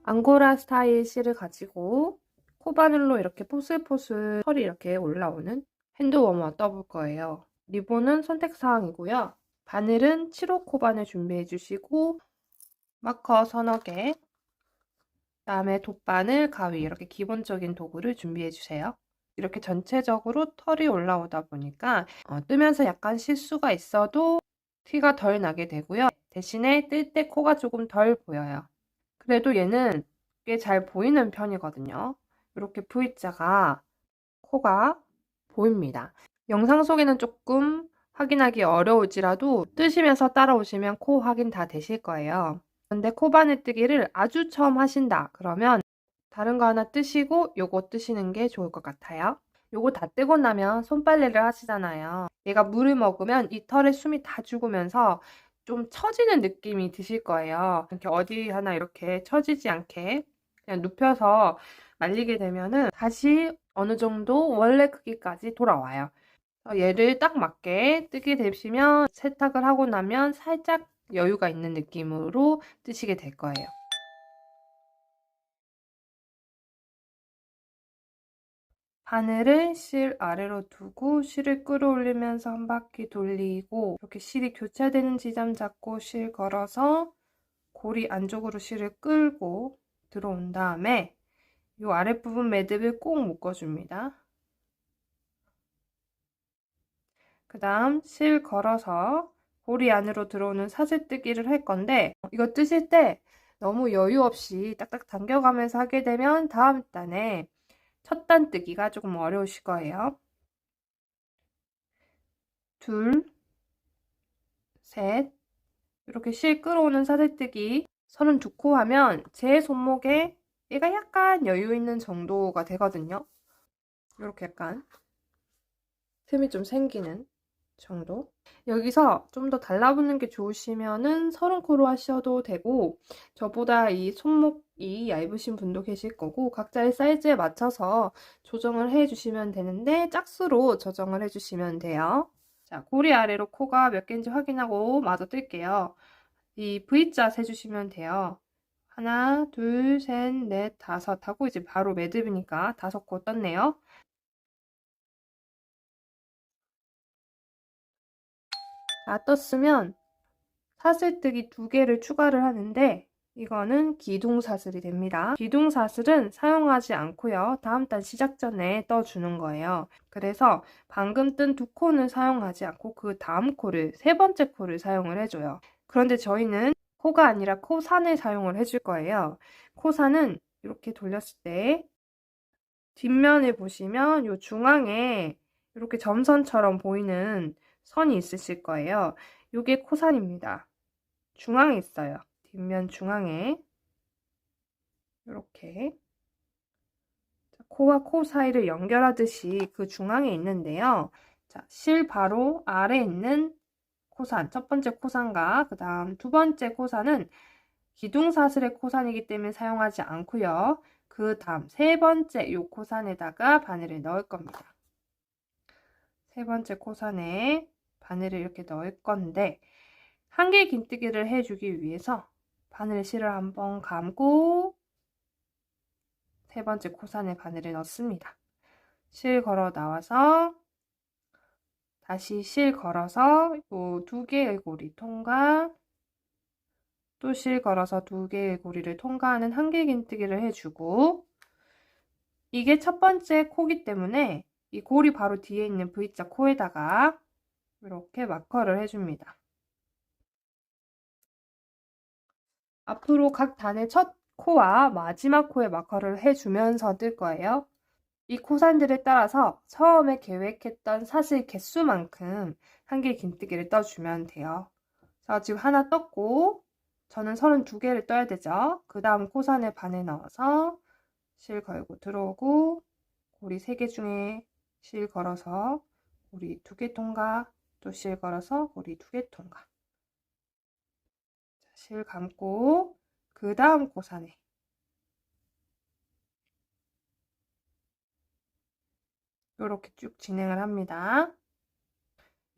앙고라 스타일 실을 가지고 코바늘로 이렇게 포슬포슬 털이 이렇게 올라오는 핸드워머 떠볼 거예요. 리본은 선택사항이고요. 바늘은 7호 코바늘 준비해 주시고 마커 서너 개, 그다음에 돗바늘, 가위 이렇게 기본적인 도구를 준비해 주세요. 이렇게 전체적으로 털이 올라오다 보니까 뜨면서 약간 실수가 있어도 티가 덜 나게 되고요. 대신에 뜰 때 코가 조금 덜 보여요. 그래도 얘는 꽤 잘 보이는 편이거든요. 이렇게 V자가 코가 보입니다. 영상 속에는 조금 확인하기 어려울지라도 뜨시면서 따라오시면 코 확인 다 되실 거예요. 근데 코바늘 뜨기를 아주 처음 하신다 그러면 다른 거 하나 뜨시고 요거 뜨시는 게 좋을 것 같아요. 요거 다 뜨고 나면 손빨래를 하시잖아요. 얘가 물을 먹으면 이 털에 숨이 다 죽으면서 좀 처지는 느낌이 드실 거예요. 이렇게 어디 하나 이렇게 처지지 않게 그냥 눕혀서 말리게 되면은 다시 어느 정도 원래 크기까지 돌아와요. 얘를 딱 맞게 뜨게 되시면 세탁을 하고 나면 살짝 여유가 있는 느낌으로 뜨시게 될 거예요. 바늘을 실 아래로 두고 실을 끌어올리면서 한 바퀴 돌리고 이렇게 실이 교차되는 지점 잡고 실 걸어서 고리 안쪽으로 실을 끌고 들어온 다음에 이 아랫부분 매듭을 꼭 묶어줍니다. 그 다음 실 걸어서 고리 안으로 들어오는 사슬뜨기를 할 건데 이거 뜨실 때 너무 여유 없이 딱딱 당겨가면서 하게 되면 다음 단에 첫 단 뜨기가 조금 어려우실 거예요. 둘, 셋, 이렇게 실 끌어오는 사슬뜨기 32코 하면 제 손목에 얘가 약간 여유 있는 정도가 되거든요. 이렇게 약간 틈이 좀 생기는 정도. 여기서 좀 더 달라붙는 게 좋으시면은 30코로 하셔도 되고 저보다 이 손목이 얇으신 분도 계실 거고 각자의 사이즈에 맞춰서 조정을 해 주시면 되는데 짝수로 조정을 해 주시면 돼요. 자, 고리 아래로 코가 몇 개인지 확인하고 마저 뜰게요. 이 V자 세주시면 돼요. 하나, 둘, 셋, 넷, 다섯 하고 이제 바로 매듭이니까 5코 떴네요. 다 떴으면 사슬뜨기 2개를 추가를 하는데 이거는 기둥사슬이 됩니다. 기둥사슬은 사용하지 않고요. 다음 단 시작 전에 떠주는 거예요. 그래서 방금 뜬 2코는 사용하지 않고 그 다음 코를, 세 번째 코를 사용을 해줘요. 그런데 저희는 코가 아니라 코산을 사용을 해줄 거예요. 코산은 이렇게 돌렸을 때 뒷면을 보시면 이 중앙에 이렇게 점선처럼 보이는 선이 있으실 거예요. 이게 코산입니다. 중앙에 있어요. 뒷면 중앙에 이렇게 코와 코 사이를 연결하듯이 그 중앙에 있는데요. 자, 실 바로 아래에 있는 코산, 첫 번째 코산과 그 다음 두 번째 코산은 기둥사슬의 코산이기 때문에 사용하지 않고요. 그 다음 세 번째 요 코산에다가 바늘을 넣을 겁니다. 세 번째 코산에 바늘을 이렇게 넣을 건데 한 개 긴뜨기를 해주기 위해서 바늘 실을 한번 감고 세 번째 코산에 바늘을 넣습니다. 실 걸어 나와서 다시 실 걸어서 이 2개의 고리 통과, 또 실 걸어서 2개의 고리를 통과하는 한 개 긴뜨기를 해주고 이게 첫 번째 코기 때문에 이 고리 바로 뒤에 있는 V자 코에다가 이렇게 마커를 해줍니다. 앞으로 각 단의 첫 코와 마지막 코에 마커를 해주면서 뜰 거예요. 이 코산들에 따라서 처음에 계획했던 사슬 개수만큼 한 개 긴뜨기를 떠주면 돼요. 자, 지금 하나 떴고 저는 32개를 떠야 되죠. 그 다음 코산에 바늘 넣어서 실 걸고 들어오고 고리 3개 중에 실 걸어서 고리 2개 통과, 또 실 걸어서 고리 2개 통과. 자, 실 감고 그 다음 코산에 이렇게 쭉 진행을 합니다.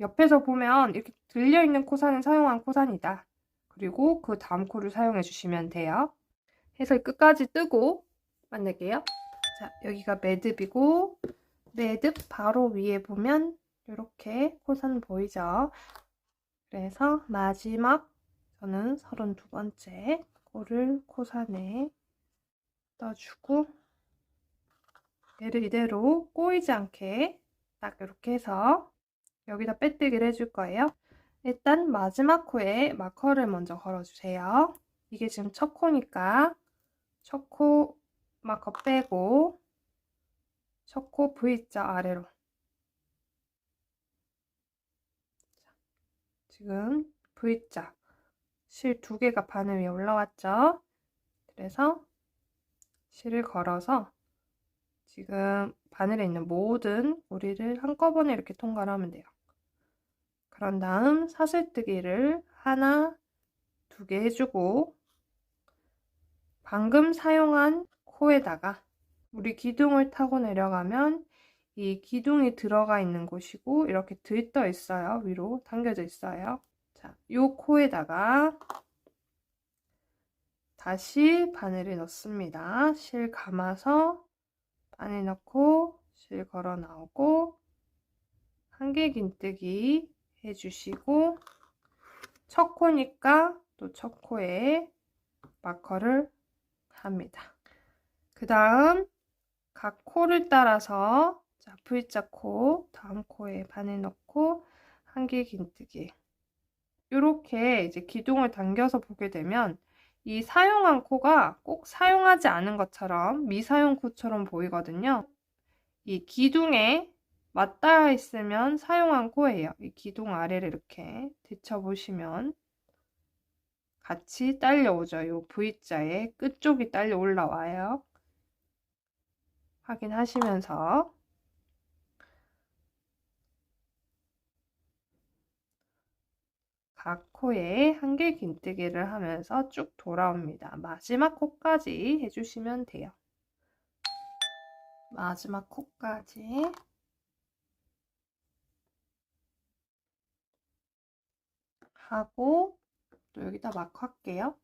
옆에서 보면 이렇게 들려있는 코산은 사용한 코산이다. 그리고 그 다음 코를 사용해 주시면 돼요. 해서 끝까지 뜨고 만들게요. 자, 여기가 매듭이고 매듭 바로 위에 보면 이렇게 코선 보이죠? 그래서 마지막 저는 32번째 코를 코선에 떠주고 얘를 이대로 꼬이지 않게 딱 이렇게 해서 여기다 빼뜨기를 해줄 거예요. 일단 마지막 코에 마커를 먼저 걸어주세요. 이게 지금 첫 코니까 첫 코 마커 빼고 첫 코 V자 아래로 지금 V자 실 2개가 바늘 위에 올라왔죠? 그래서 실을 걸어서 지금 바늘에 있는 모든 고리를 한꺼번에 이렇게 통과를 하면 돼요. 그런 다음 사슬뜨기를 하나, 2개 해주고 방금 사용한 코에다가 우리 기둥을 타고 내려가면 이 기둥이 들어가 있는 곳이고 이렇게 들떠 있어요. 위로 당겨져 있어요. 자, 요 코에다가 다시 바늘을 넣습니다. 실 감아서 바늘 넣고 실 걸어 나오고 한길 긴뜨기 해주시고 첫 코니까 또 첫 코에 마커를 합니다. 그 다음 각 코를 따라서 자, V자 코 다음 코에 바늘 넣고 한길 긴뜨기 이렇게 이제 기둥을 당겨서 보게 되면 이 사용한 코가 꼭 사용하지 않은 것처럼 미사용 코처럼 보이거든요. 이 기둥에 맞닿아 있으면 사용한 코예요. 이 기둥 아래를 이렇게 데쳐보시면 같이 딸려오죠. 이 V자의 끝쪽이 딸려 올라와요. 확인하시면서 각 코에 한길 긴뜨기를 하면서 쭉 돌아옵니다. 마지막 코까지 해주시면 돼요. 마지막 코까지 하고 또 여기다 마커 할게요.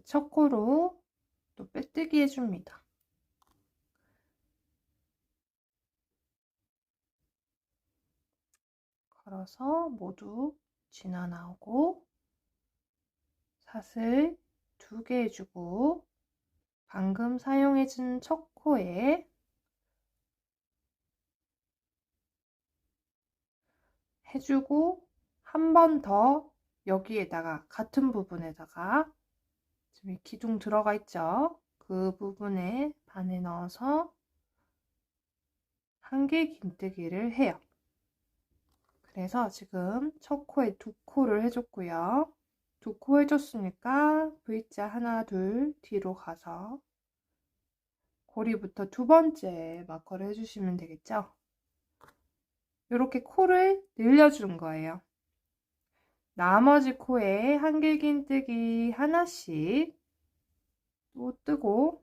첫 코로 또 빼뜨기 해줍니다. 걸어서 모두 지나 나오고 사슬 2개 해주고 방금 사용해준 첫 코에 해주고 한 번 더 여기에다가 같은 부분에다가 지금 기둥 들어가 있죠? 그 부분에 바늘 넣어서 한길 긴뜨기를 해요. 그래서 지금 첫 코에 2코를 해줬고요. 2코 해줬으니까 V자 하나, 둘 뒤로 가서 고리부터 2번째 마커를 해주시면 되겠죠? 이렇게 코를 늘려주는 거예요. 나머지 코에 한길 긴뜨기 하나씩 또 뜨고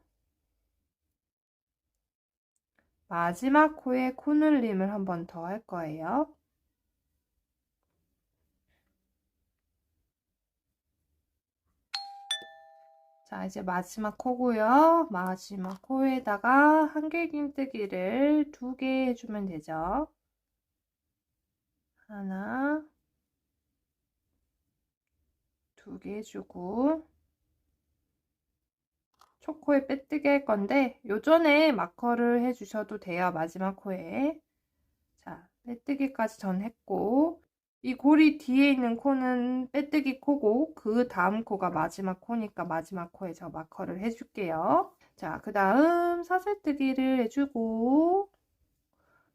마지막 코에 코늘림을 한 번 더 할 거예요. 자, 이제 마지막 코고요. 마지막 코에다가 한길 긴뜨기를 2개 해주면 되죠. 하나, 2개 해주고 첫 코에 빼뜨기 할 건데 요전에 마커를 해주셔도 돼요. 마지막 코에. 자, 빼뜨기까지 전 했고 이 고리 뒤에 있는 코는 빼뜨기 코고 그 다음 코가 마지막 코니까 마지막 코에 저 마커를 해줄게요. 자, 그 다음 사슬뜨기를 해주고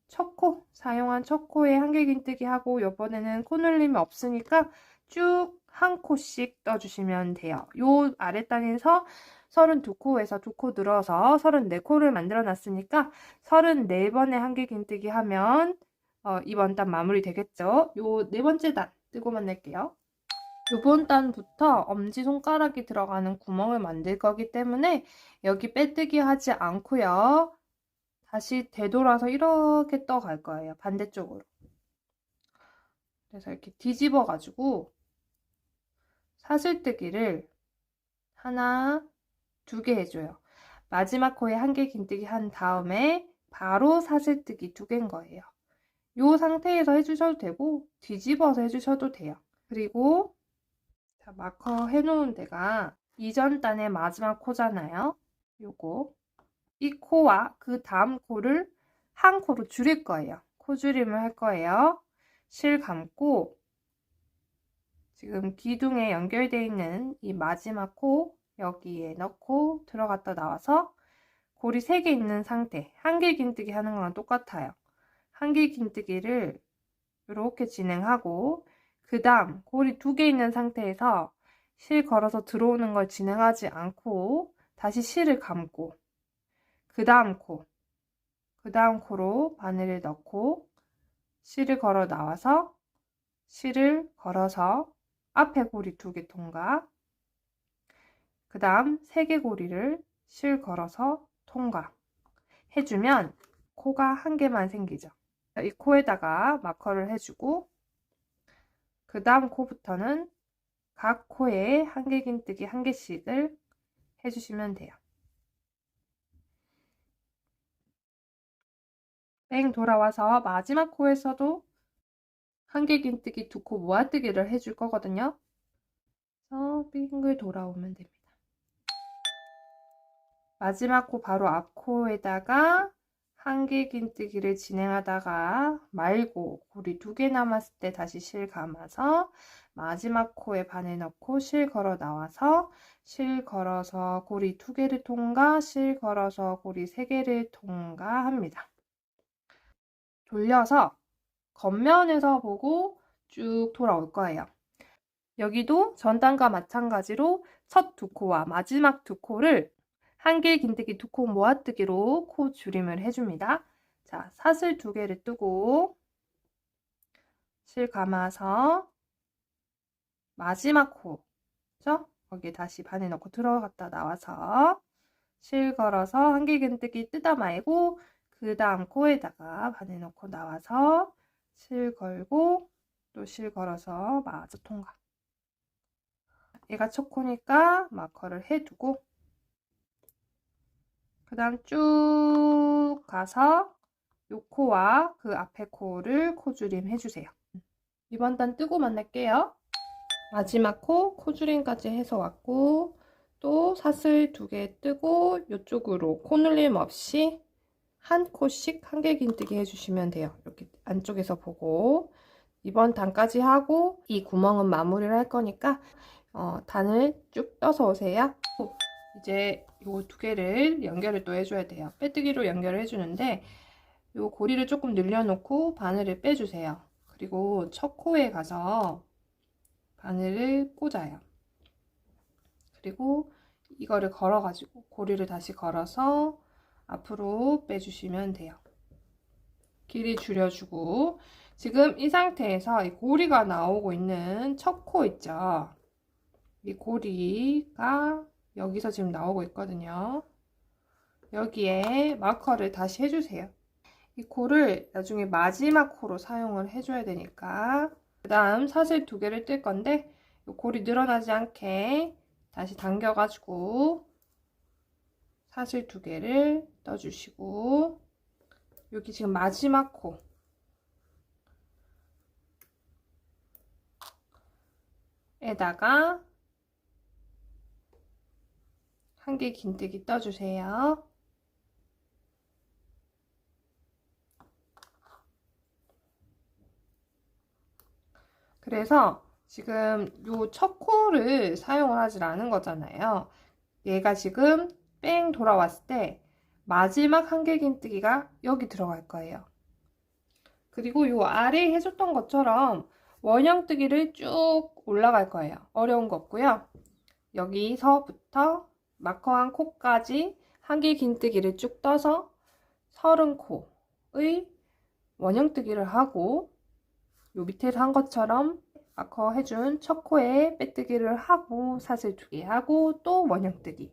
첫 코, 사용한 첫 코에 한길 긴뜨기 하고 이번에는 코늘림이 없으니까 쭉 한 코씩 떠주시면 돼요. 요 아랫단에서 32코에서 2코 늘어서 34코를 만들어 놨으니까 34번의 한길 긴뜨기 하면 이번 단 마무리 되겠죠. 요 네 번째 단 뜨고 만날게요. 이번 단부터 엄지손가락이 들어가는 구멍을 만들 거기 때문에 여기 빼뜨기 하지 않고요. 다시 되돌아서 이렇게 떠갈 거예요. 반대쪽으로. 그래서 이렇게 뒤집어 가지고 사슬뜨기를 하나, 2개 해줘요. 마지막 코에 1개 긴뜨기 한 다음에 바로 사슬뜨기 2개인 거예요. 이 상태에서 해주셔도 되고 뒤집어서 해주셔도 돼요. 그리고 자, 마커 해놓은 데가 이전 단의 마지막 코잖아요. 요거 이 코와 그 다음 코를 한 코로 줄일 거예요. 코 줄임을 할 거예요. 실 감고 지금 기둥에 연결되어 있는 이 마지막 코 여기에 넣고 들어갔다 나와서 고리 3개 있는 상태, 1개 긴뜨기 하는 거랑 똑같아요. 1개 긴뜨기를 이렇게 진행하고 그 다음 고리 2개 있는 상태에서 실 걸어서 들어오는 걸 진행하지 않고 다시 실을 감고 그 다음 코로 바늘을 넣고 실을 걸어 나와서 실을 걸어서 앞에 고리 2개 통과 그 다음 3개 고리를 실 걸어서 통과 해주면 코가 1개만 생기죠. 이 코에다가 마커를 해주고 그 다음 코부터는 각 코에 1개 긴뜨기 1개씩을 해주시면 돼요. 뺑 돌아와서 마지막 코에서도 1개 긴뜨기 2코 모아뜨기를 해줄 거거든요. 그래서 빙글 돌아오면 됩니다. 마지막 코 바로 앞 코에다가 1개 긴뜨기를 진행하다가 말고 고리 2개 남았을 때 다시 실 감아서 마지막 코에 바늘 넣고 실 걸어 나와서 실 걸어서 고리 2개를 통과, 실 걸어서 고리 3개를 통과합니다. 돌려서 겉면에서 보고 쭉 돌아올 거예요. 여기도 전단과 마찬가지로 첫 2코와 마지막 2코를 1개 긴뜨기 2코 모아뜨기로 코 줄임을 해줍니다. 자, 사슬 2개를 뜨고 실 감아서 마지막 코죠? 거기에 다시 바늘 넣고 들어갔다 나와서 실 걸어서 1개 긴뜨기 뜨다 말고 그 다음 코에다가 바늘 넣고 나와서 실 걸고 또 실 걸어서 마저 통과. 얘가 첫 코니까 마커를 해두고 그 다음 쭉 가서 요 코와 그 앞에 코를 코줄임 해주세요. 이번 단 뜨고 만날게요. 마지막 코줄임까지 해서 왔고 또 사슬 2개 뜨고 이쪽으로 코눌림 없이 한 코씩 1개 긴뜨기 해주시면 돼요. 이렇게 안쪽에서 보고 이번 단까지 하고 이 구멍은 마무리를 할 거니까 단을 쭉 떠서 오세요. 이제 요 2개를 연결을 또 해줘야 돼요. 빼뜨기로 연결을 해주는데 요 고리를 조금 늘려놓고 바늘을 빼주세요. 그리고 첫 코에 가서 바늘을 꽂아요. 그리고 이거를 걸어가지고 고리를 다시 걸어서 앞으로 빼주시면 돼요. 길이 줄여주고 지금 이 상태에서 이 고리가 나오고 있는 첫 코 있죠? 이 고리가 여기서 지금 나오고 있거든요. 여기에 마커를 다시 해주세요. 이 코를 나중에 마지막 코로 사용을 해줘야 되니까 그 다음 사슬 2개를 뜰 건데 이 고리 늘어나지 않게 다시 당겨가지고 사슬 2개를 떠주시고 여기 지금 마지막 코에다가 1개 긴뜨기 떠주세요. 그래서 지금 요 첫 코를 사용을 하질 않은 거잖아요. 얘가 지금 뺑 돌아왔을 때 마지막 1개 긴뜨기가 여기 들어갈 거예요. 그리고 요 아래에 해줬던 것처럼 원형뜨기를 쭉 올라갈 거예요. 어려운 거 없고요. 여기서부터 마커한 코까지 1개 긴뜨기를 쭉 떠서 30코의 원형뜨기를 하고 요 밑에서 한 것처럼 마커 해준 첫 코에 빼뜨기를 하고 사슬 2개 하고 또 원형뜨기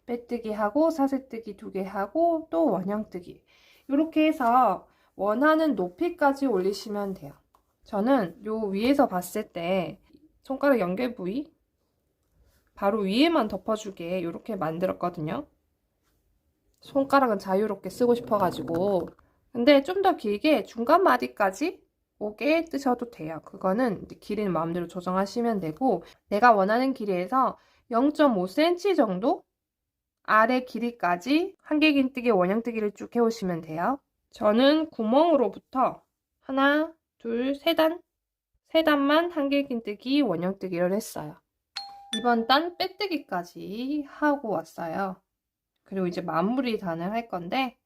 빼뜨기 하고 사슬뜨기 2개 하고 또 원형뜨기 이렇게 해서 원하는 높이까지 올리시면 돼요. 저는 요 위에서 봤을 때 손가락 연결 부위 바로 위에만 덮어주게 이렇게 만들었거든요. 손가락은 자유롭게 쓰고 싶어가지고. 근데 좀 더 길게 중간 마디까지 오게 뜨셔도 돼요. 그거는 길이는 마음대로 조정하시면 되고, 내가 원하는 길이에서 0.5cm 정도 아래 길이까지 한길긴뜨기 원형뜨기를 쭉 해오시면 돼요. 저는 구멍으로부터 하나, 둘, 세 단만 한길긴뜨기 원형뜨기를 했어요. 이번 단 빼뜨기까지 하고 왔어요. 그리고 이제 마무리 단을 할 건데,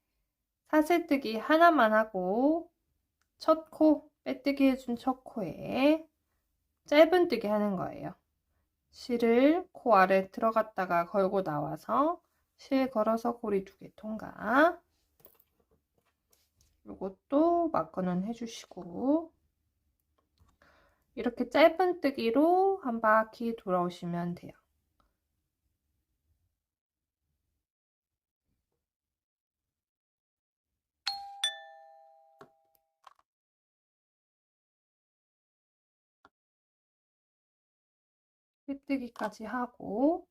사슬뜨기 하나만 하고 첫 코, 빼뜨기 해준 첫 코에 짧은뜨기 하는 거예요. 실을 코 아래 들어갔다가 걸고 나와서 실 걸어서 고리 2개 통과. 이것도 마커는 해주시고, 이렇게 짧은뜨기로 한 바퀴 돌아오시면 돼요. 빼뜨기까지 하고,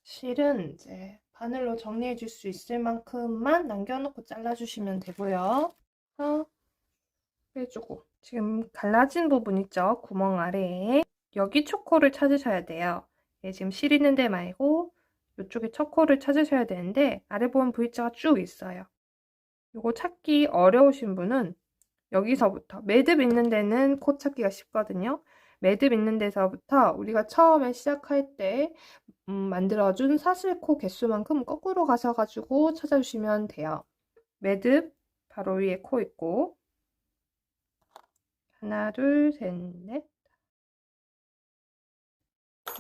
실은 이제 바늘로 정리해 줄 수 있을 만큼만 남겨놓고 잘라주시면 되고요. 빼주고, 지금 갈라진 부분 있죠? 구멍 아래에. 여기 초코를 찾으셔야 돼요. 지금 실 있는 데 말고 이쪽에 초코를 찾으셔야 되는데 아래 보면 V자가 쭉 있어요. 이거 찾기 어려우신 분은 여기서부터 매듭 있는 데는 코 찾기가 쉽거든요. 매듭 있는 데서부터 우리가 처음에 시작할 때 만들어준 사슬코 개수만큼 거꾸로 가셔가지고 찾아주시면 돼요. 매듭 바로 위에 코 있고, 하나, 둘, 셋, 넷.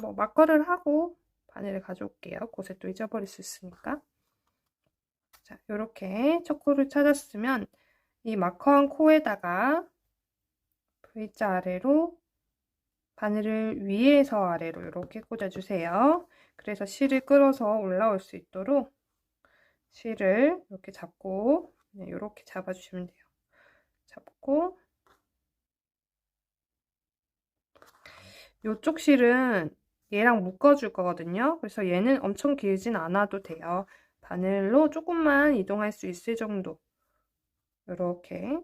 뭐 마커를 하고 바늘을 가져올게요. 곳에 또 잊어버릴 수 있으니까. 자, 이렇게 첫 코를 찾았으면 이 마커한 코에다가 V자 아래로 바늘을 위에서 아래로 이렇게 꽂아주세요. 그래서 실을 끌어서 올라올 수 있도록 실을 이렇게 잡고 이렇게 잡아주시면 돼요. 잡고 이쪽 실은 얘랑 묶어줄 거거든요. 그래서 얘는 엄청 길진 않아도 돼요. 바늘로 조금만 이동할 수 있을 정도 이렇게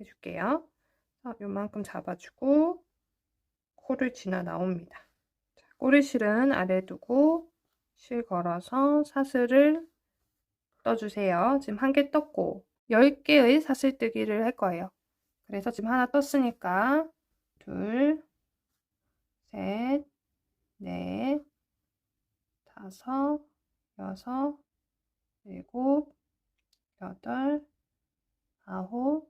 해줄게요. 요만큼 잡아주고 코를 지나 나옵니다. 자, 꼬리실은 아래 두고 실 걸어서 사슬을 떠주세요. 지금 한 개 떴고 10개의 사슬뜨기를 할 거예요. 그래서 지금 하나 떴으니까 둘, 셋, 넷, 다섯, 여섯, 일곱, 여덟, 아홉,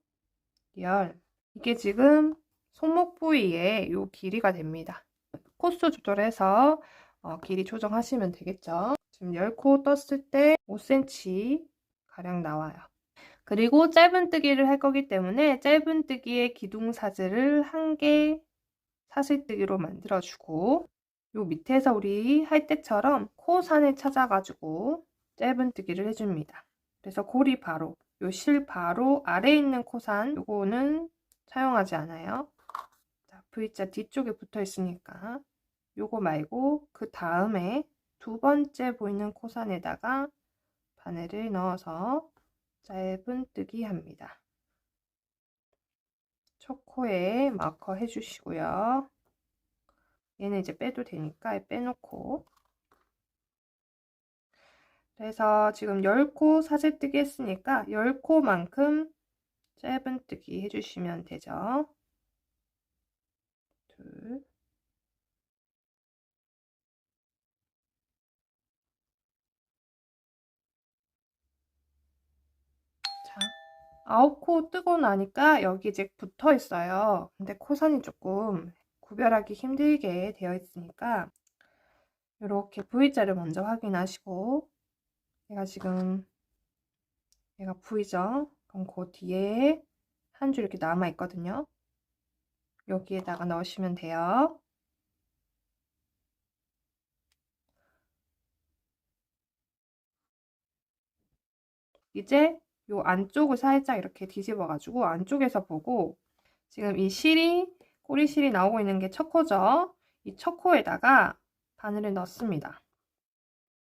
열. 이게 지금 손목 부위의 요 길이가 됩니다. 코수 조절해서 길이 조정하시면 되겠죠. 지금 10코 떴을 때 5cm 가량 나와요. 그리고 짧은뜨기를 할 거기 때문에 짧은뜨기의 기둥사슬을 한 개 사슬뜨기로 만들어주고, 요 밑에서 우리 할 때처럼 코산을 찾아가지고 짧은뜨기를 해줍니다. 그래서 고리 바로, 요 실 바로 아래에 있는 코산, 요거는 사용하지 않아요. 자, V자 뒤쪽에 붙어 있으니까 요거 말고 그 다음에 두 번째 보이는 코산에다가 바늘을 넣어서 짧은뜨기 합니다. 첫 코에 마커 해주시고요. 얘는 이제 빼도 되니까 빼놓고, 그래서 지금 10코 사슬뜨기 했으니까 10코만큼 짧은뜨기 해주시면 되죠. 둘, 자, 9코 뜨고 나니까 여기 이제 붙어 있어요. 근데 코선이 조금 구별하기 힘들게 되어 있으니까 이렇게 V자를 먼저 확인하시고, 얘가 V죠? 그럼 그 뒤에 한 줄 이렇게 남아 있거든요. 여기에다가 넣으시면 돼요. 이제 요 안쪽을 살짝 이렇게 뒤집어 가지고 안쪽에서 보고, 지금 이 실이 꼬리실이 나오고 있는 게 첫 코죠. 이 첫 코에다가 바늘을 넣습니다.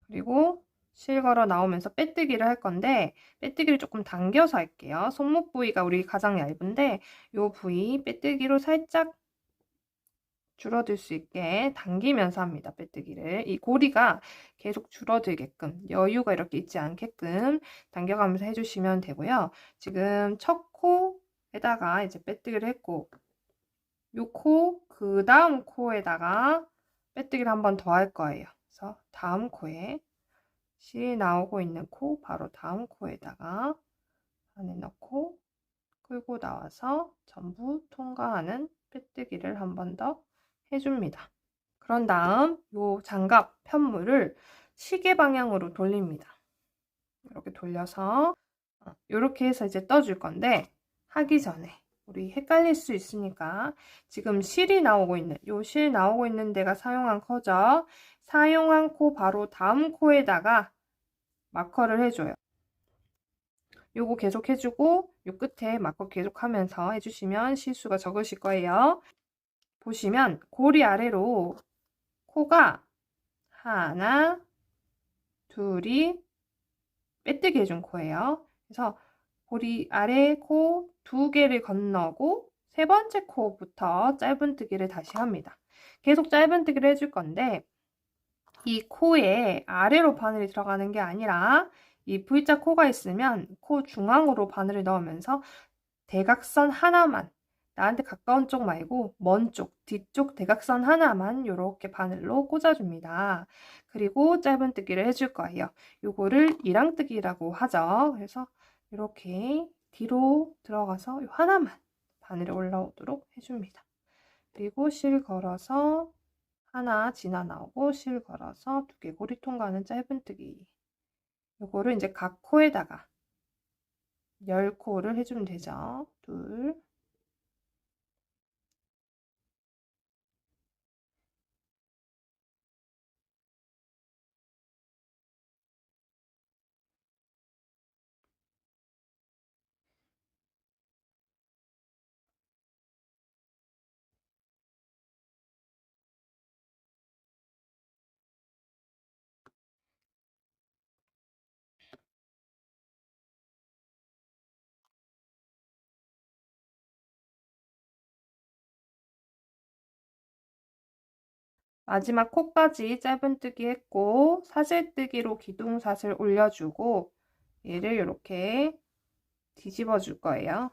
그리고 실 걸어 나오면서 빼뜨기를 할 건데 빼뜨기를 조금 당겨서 할게요. 손목 부위가 우리 가장 얇은데 이 부위 빼뜨기로 살짝 줄어들 수 있게 당기면서 합니다. 빼뜨기를. 이 고리가 계속 줄어들게끔 여유가 이렇게 있지 않게끔 당겨가면서 해주시면 되고요. 지금 첫 코에다가 이제 빼뜨기를 했고 요 코, 그 다음 코에다가 빼뜨기를 한 번 더 할 거예요. 그래서 다음 코에 실이 나오고 있는 코, 바로 다음 코에다가 안에 넣고 끌고 나와서 전부 통과하는 빼뜨기를 한 번 더 해줍니다. 그런 다음 요 장갑 편물을 시계 방향으로 돌립니다. 이렇게 돌려서 이렇게 해서 이제 떠줄 건데 하기 전에 우리 헷갈릴 수 있으니까 지금 실이 나오고 있는 요 실 나오고 있는 데가 사용한 코죠. 사용한 코 바로 다음 코에다가 마커를 해줘요. 요거 계속 해주고 요 끝에 마커 계속 하면서 해주시면 실수가 적으실 거예요. 보시면 고리 아래로 코가 하나, 둘이 빼뜨기 해준 코예요. 그래서 고리 아래 코 두 개를 건너고 세 번째 코부터 짧은뜨기를 다시 합니다. 계속 짧은뜨기를 해줄 건데 이 코에 아래로 바늘이 들어가는 게 아니라 이 V자 코가 있으면 코 중앙으로 바늘을 넣으면서 대각선 하나만 나한테 가까운 쪽 말고 먼 쪽, 뒤쪽 대각선 하나만 이렇게 바늘로 꽂아줍니다. 그리고 짧은뜨기를 해줄 거예요. 요거를 이랑뜨기라고 하죠. 그래서 이렇게 뒤로 들어가서 하나만 바늘이 올라오도록 해줍니다. 그리고 실 걸어서 하나 지나 나오고 실 걸어서 두 개 고리 통과하는 짧은뜨기. 요거를 이제 각 코에다가 10코를 해주면 되죠. 둘, 마지막 코까지 짧은뜨기 했고 사슬뜨기로 기둥사슬 올려주고 얘를 이렇게 뒤집어 줄 거예요.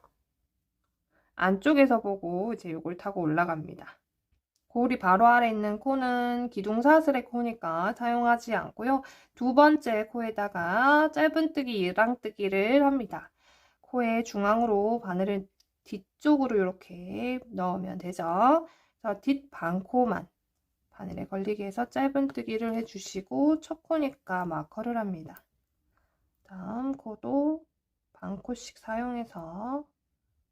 안쪽에서 보고 이제 요걸 타고 올라갑니다. 고리 바로 아래 있는 코는 기둥사슬의 코니까 사용하지 않고요. 두 번째 코에다가 짧은뜨기, 이랑뜨기를 합니다. 코의 중앙으로 바늘을 뒤쪽으로 이렇게 넣으면 되죠. 그래서 뒷반코만 바늘에 걸리게 해서 짧은뜨기를 해주시고 첫 코니까 마커를 합니다. 다음 코도 반코씩 사용해서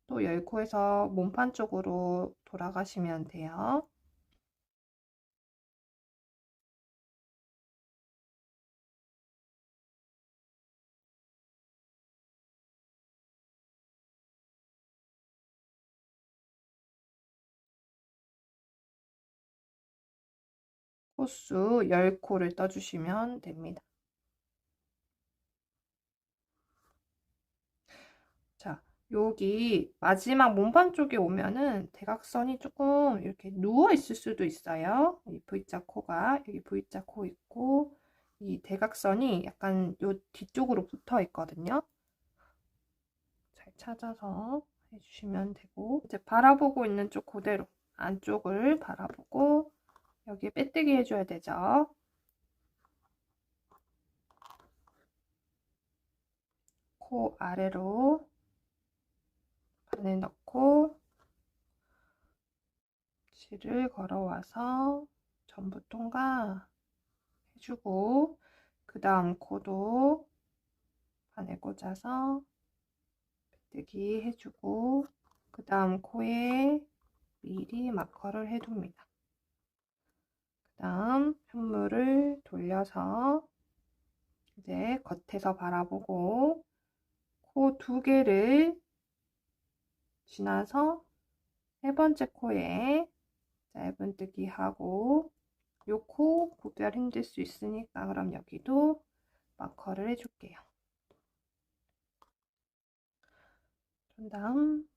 또 10코에서 몸판 쪽으로 돌아가시면 돼요. 코수 10코를 떠주시면 됩니다. 자, 여기 마지막 몸판 쪽에 오면은 대각선이 조금 이렇게 누워 있을 수도 있어요. 이 V자 코가 여기 V자 코 있고 이 대각선이 약간 요 뒤쪽으로 붙어 있거든요. 잘 찾아서 해주시면 되고 이제 바라보고 있는 쪽 그대로 안쪽을 바라보고 여기에 빼뜨기 해줘야 되죠. 코 아래로 바늘 넣고 실을 걸어와서 전부 통과 해주고 그 다음 코도 바늘 꽂아서 빼뜨기 해주고 그 다음 코에 미리 마커를 해둡니다. 그 다음 현물을 돌려서 이제 겉에서 바라보고 코 두 개를 지나서 세 번째 코에 짧은뜨기 하고, 요 코 구별 힘들 수 있으니까 그럼 여기도 마커를 해줄게요. 그런 다음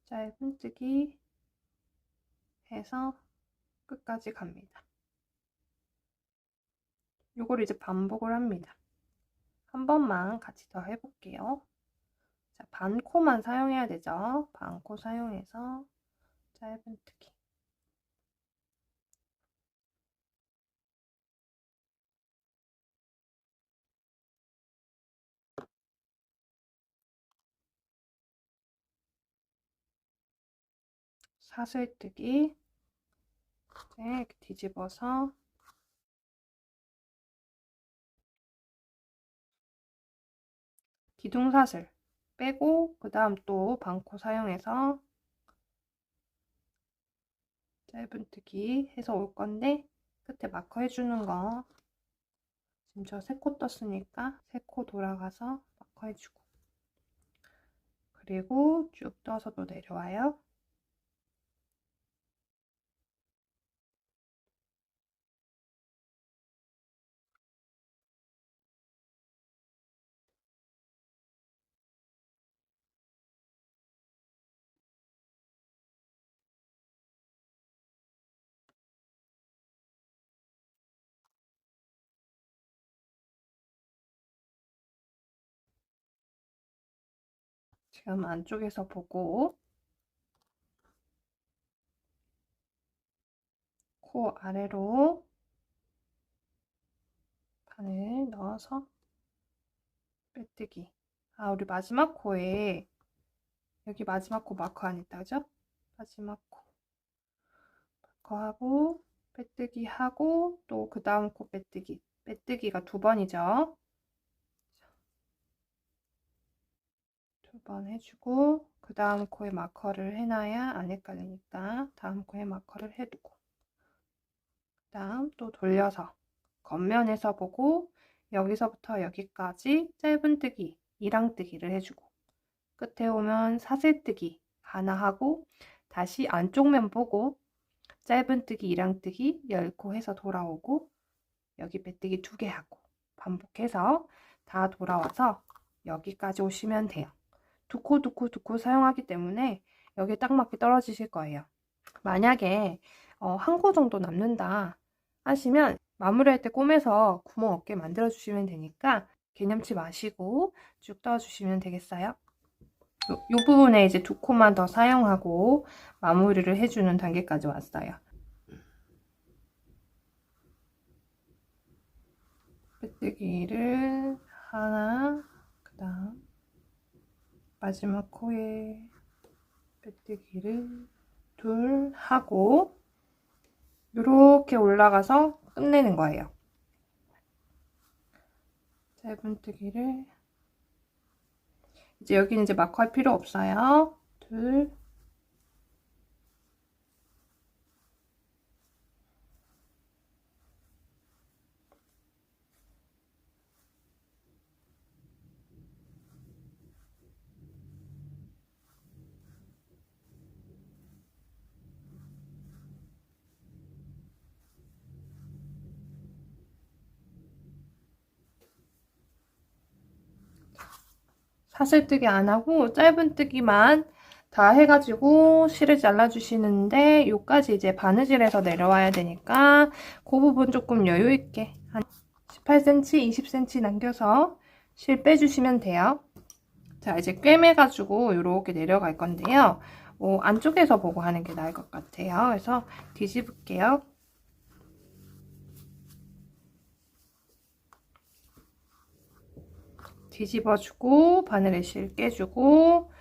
짧은뜨기 해서 끝까지 갑니다. 요걸 이제 반복을 합니다. 한 번만 같이 더 해볼게요. 자, 반코만 사용해야 되죠. 반코 사용해서 짧은뜨기. 사슬뜨기. 이렇게 뒤집어서 기둥사슬 빼고 그 다음 또 반코 사용해서 짧은뜨기 해서 올 건데 끝에 마커 해주는 거 지금 저 3코 떴으니까 3코 돌아가서 마커 해주고 그리고 쭉 떠서 또 내려와요. 지금 안쪽에서 보고 코 아래로 바늘 넣어서 빼뜨기. 아, 우리 마지막 코에 여기 마지막 코 마커 안 했다, 그죠? 마지막 코 마커하고 빼뜨기 하고 또 그 다음 코 빼뜨기. 빼뜨기가 2번이죠. 2번 해주고 그 다음 코에 마커를 해놔야 안 헷갈리니까 다음 코에 마커를 해두고 그 다음 또 돌려서 겉면에서 보고 여기서부터 여기까지 짧은뜨기, 이랑뜨기를 해주고 끝에 오면 사슬뜨기 하나 하고 다시 안쪽 면 보고 짧은뜨기, 이랑뜨기 10코 해서 돌아오고 여기 빼뜨기 2개 하고 반복해서 다 돌아와서 여기까지 오시면 돼요. 2코, 2코, 2코 사용하기 때문에 여기에 딱 맞게 떨어지실 거예요. 만약에 한 코 정도 남는다 하시면 마무리할 때 꿰매서 구멍 없게 만들어 주시면 되니까 개념치 마시고 쭉 떠 주시면 되겠어요. 요 부분에 이제 2코만 더 사용하고 마무리를 해주는 단계까지 왔어요. 빼뜨기를 하나, 그 다음 마지막 코에 빼뜨기를 2 하고 이렇게 올라가서 끝내는 거예요. 짧은뜨기를 이제 여기는 이제 마커 할 필요 없어요. 2 사슬뜨기 안 하고 짧은뜨기만 다 해가지고 실을 잘라주시는데 요까지 이제 바느질해서 내려와야 되니까 그 부분 조금 여유있게 한 18cm, 20cm 남겨서 실 빼주시면 돼요. 자, 이제 꿰매가지고 이렇게 내려갈 건데요. 안쪽에서 보고 하는 게 나을 것 같아요. 그래서 뒤집을게요. 뒤집어주고 바늘에 실 깨주고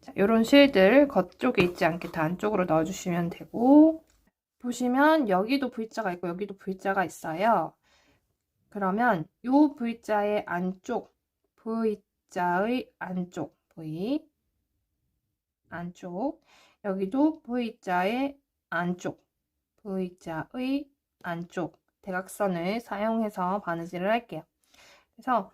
자, 이런 실들 겉쪽에 있지 않게 다 안쪽으로 넣어주시면 되고 보시면 여기도 V자가 있고 여기도 V자가 있어요. 그러면 이 V자의 안쪽, V자의 안쪽, V 안쪽 여기도 V자의 안쪽, V자의 안쪽 대각선을 사용해서 바느질을 할게요. 그래서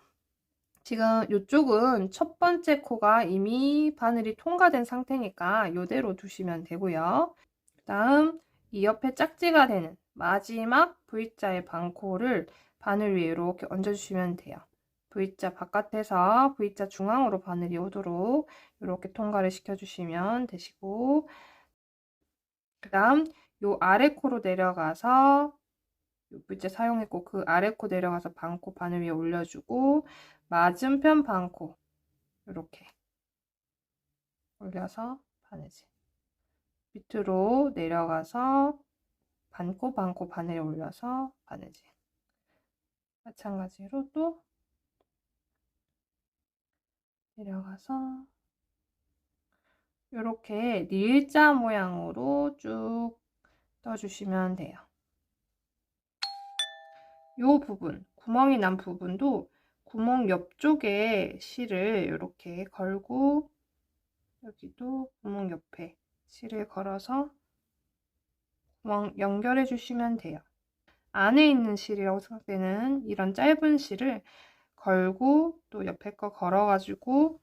지금 이쪽은 첫 번째 코가 이미 바늘이 통과된 상태니까 이대로 두시면 되고요. 그 다음 이 옆에 짝지가 되는 마지막 V자의 반코를 바늘 위에 이렇게 얹어주시면 돼요. V자 바깥에서 V자 중앙으로 바늘이 오도록 이렇게 통과를 시켜주시면 되시고, 그 다음 요 아래 코로 내려가서 요 V자 사용했고 그 아래 코 내려가서 반코 바늘 위에 올려주고, 맞은편 반코 이렇게 올려서 바느질, 밑으로 내려가서 반코 반코 바늘에 올려서 바느질, 마찬가지로 또 내려가서 이렇게 일자 모양으로 쭉 떠주시면 돼요. 요 부분, 구멍이 난 부분도 구멍 옆쪽에 실을 이렇게 걸고, 여기도 구멍 옆에 실을 걸어서 구멍 연결해 주시면 돼요. 안에 있는 실이라고 생각되는 이런 짧은 실을 걸고 또 옆에 거 걸어가지고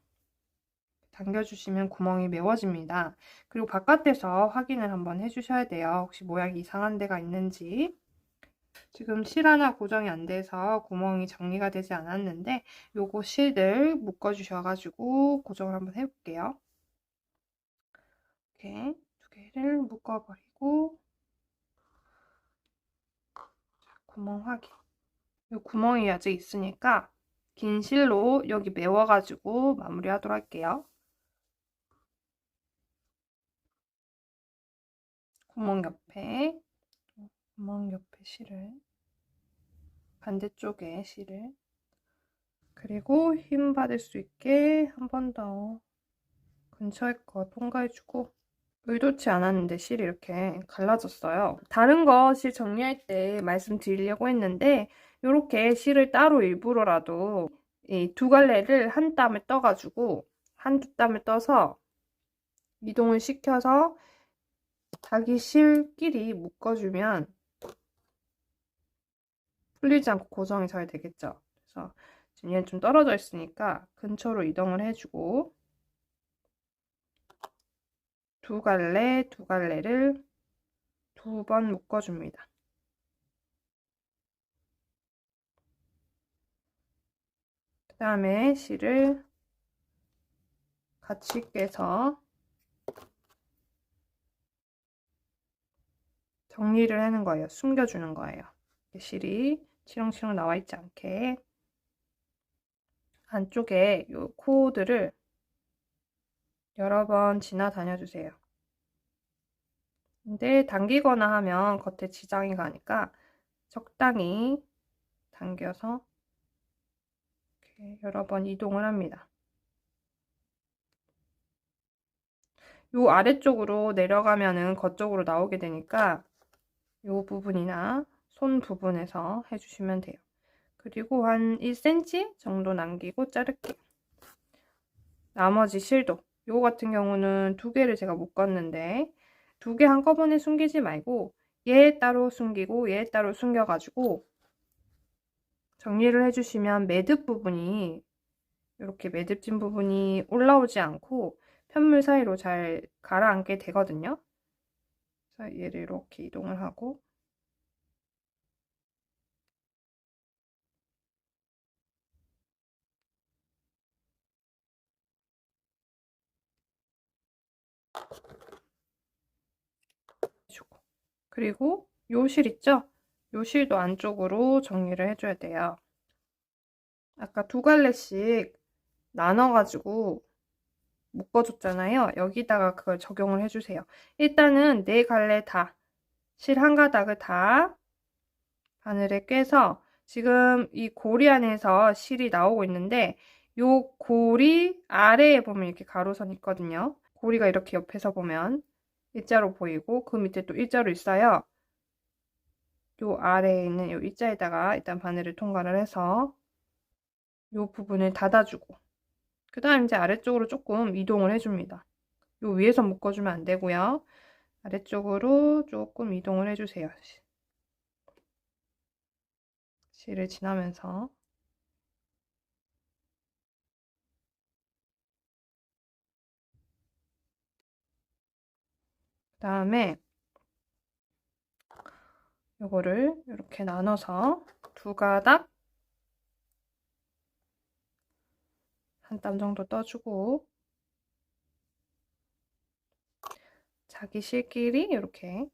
당겨주시면 구멍이 메워집니다. 그리고 바깥에서 확인을 한번 해주셔야 돼요. 혹시 모양이 이상한 데가 있는지. 지금 실 하나 고정이 안 돼서 구멍이 정리가 되지 않았는데 요거 실들 묶어주셔가지고 고정을 한번 해볼게요. 이렇게 두 개를 묶어버리고 구멍 확인. 요 구멍이 아직 있으니까 긴 실로 여기 메워가지고 마무리하도록 할게요. 구멍 옆에 실을, 반대쪽에 실을, 그리고 힘 받을 수 있게 한 번 더 근처에 거 통과해주고, 의도치 않았는데 실이 이렇게 갈라졌어요. 다른 거 실 정리할 때 말씀드리려고 했는데 이렇게 실을 따로 일부러라도 이 두 갈래를 한 땀에 떠가지고 한두 땀을 떠서 이동을 시켜서 자기 실끼리 묶어주면 풀리지 않고 고정이 잘 되겠죠. 그래서 지금 얘는 좀 떨어져 있으니까 근처로 이동을 해주고 두 갈래를 두 번 묶어줍니다. 그 다음에 실을 같이 깨서 정리를 하는 거예요. 숨겨주는 거예요. 실이 치렁치렁 나와 있지 않게 안쪽에 이 코드를 여러 번 지나다녀 주세요. 근데 당기거나 하면 겉에 지장이 가니까 적당히 당겨서 이렇게 여러 번 이동을 합니다. 요 아래쪽으로 내려가면은 겉쪽으로 나오게 되니까 요 부분이나 손 부분에서 해주시면 돼요. 그리고 한 1cm 정도 남기고 자를게요. 나머지 실도, 요거 같은 경우는 두 개를 제가 묶었는데 두 개 한꺼번에 숨기지 말고 얘 따로 숨기고 얘 따로 숨겨가지고 정리를 해주시면 매듭 부분이, 이렇게 매듭진 부분이 올라오지 않고 편물 사이로 잘 가라앉게 되거든요. 그래서 얘를 이렇게 이동을 하고 해주고, 그리고 요 실 있죠? 요 실도 안쪽으로 정리를 해줘야 돼요. 아까 두 갈래씩 나눠가지고 묶어줬잖아요. 여기다가 그걸 적용을 해주세요. 일단은 네 갈래 다, 실 한 가닥을 다 바늘에 꿰서 지금 이 고리 안에서 실이 나오고 있는데 요 고리 아래에 보면 이렇게 가로선 있거든요. 고리가 이렇게 옆에서 보면 일자로 보이고 그 밑에 또 일자로 있어요. 요 아래에 있는 요 일자에다가 일단 바늘을 통과를 해서 요 부분을 닫아주고 그 다음 이제 아래쪽으로 조금 이동을 해줍니다. 요 위에서 묶어주면 안 되고요. 아래쪽으로 조금 이동을 해주세요. 실을 지나면서 그다음에 요거를 이렇게 나눠서 두 가닥 한 땀 정도 떠주고 자기 실끼리 이렇게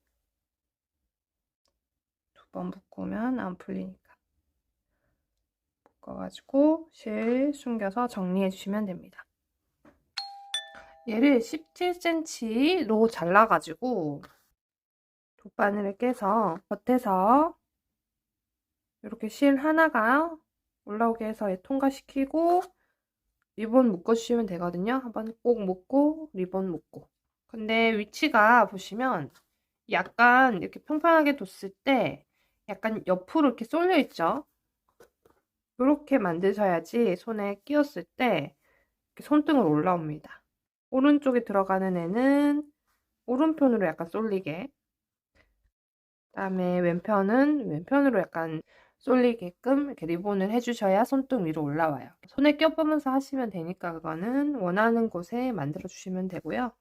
두 번 묶으면 안 풀리니까 묶어가지고 실 숨겨서 정리해 주시면 됩니다. 얘를 17cm로 잘라가지고 돗바늘을 깨서 겉에서 이렇게 실 하나가 올라오게 해서 얘 통과시키고 리본 묶어주시면 되거든요. 한번 꼭 묶고 리본 묶고. 근데 위치가 보시면 약간 이렇게 평평하게 뒀을 때 약간 옆으로 이렇게 쏠려 있죠. 이렇게 만드셔야지 손에 끼웠을 때 이렇게 손등으로 올라옵니다. 오른쪽에 들어가는 애는 오른편으로 약간 쏠리게, 그다음에 왼편은 왼편으로 약간 쏠리게끔 이렇게 리본을 해주셔야 손등 위로 올라와요. 손에 껴보면서 하시면 되니까 그거는 원하는 곳에 만들어 주시면 되고요.